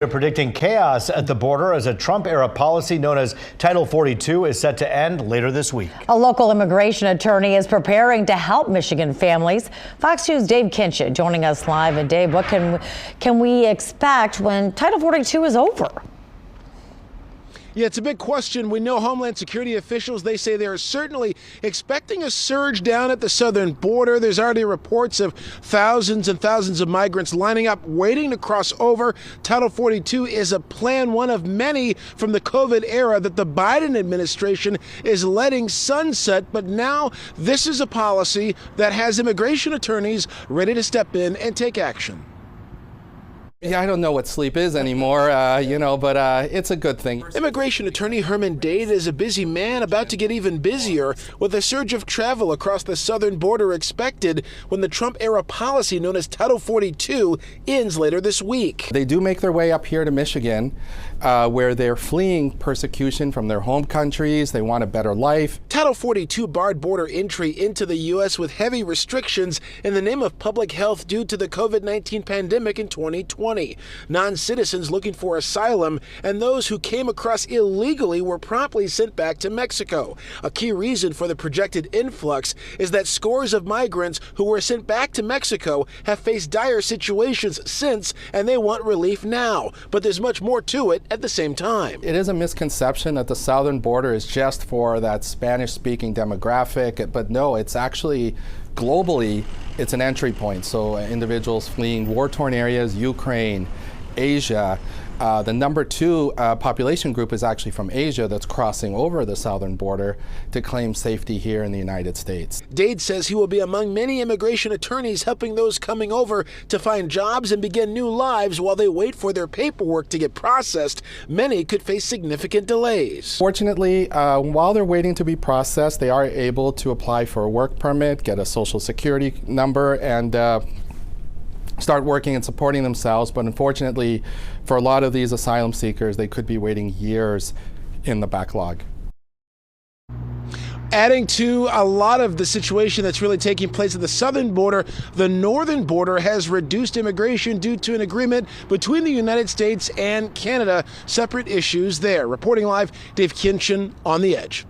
They're predicting chaos at the border as a Trump-era policy known as Title 42 is set to end later this week. A local immigration attorney is preparing to help Michigan families. Fox News' Dave Kinchen joining us live. And Dave, what can we expect when Title 42 is over? Yeah, it's a big question. We know Homeland Security officials, they say they're certainly expecting a surge down at the southern border. There's already reports of thousands and thousands of migrants lining up, waiting to cross over. Title 42 is a plan, one of many from the COVID era that the Biden administration is letting sunset. But now this is a policy that has immigration attorneys ready to step in and take action. Yeah, I don't know what sleep is anymore, but it's a good thing. Immigration attorney Herman Dade is a busy man about to get even busier with a surge of travel across the southern border expected when the Trump-era policy known as Title 42 ends later this week. They do make their way up here to Michigan, where they're fleeing persecution from their home countries. They want a better life. Title 42 barred border entry into the U.S. with heavy restrictions in the name of public health due to the COVID-19 pandemic in 2020. Non-citizens looking for asylum and those who came across illegally were promptly sent back to Mexico. A key reason for the projected influx is that scores of migrants who were sent back to Mexico have faced dire situations since, and they want relief now. But there's much more to it at the same time. It is a misconception that the southern border is just for that Spanish-speaking demographic, but no, it's actually globally, it's an entry point. So individuals fleeing war-torn areas, Ukraine, Asia. The number 2 population group is actually from Asia that's crossing over the southern border to claim safety here in the United States. Dade says he will be among many immigration attorneys helping those coming over to find jobs and begin new lives while they wait for their paperwork to get processed. Many could face significant delays. Fortunately, while they're waiting to be processed, they are able to apply for a work permit, get a social security number, and start working and supporting themselves. But unfortunately, for a lot of these asylum seekers, they could be waiting years in the backlog. Adding to a lot of the situation that's really taking place at the southern border, the northern border has reduced immigration due to an agreement between the United States and Canada. Separate issues there. Reporting live, Dave Kinchen on The Edge.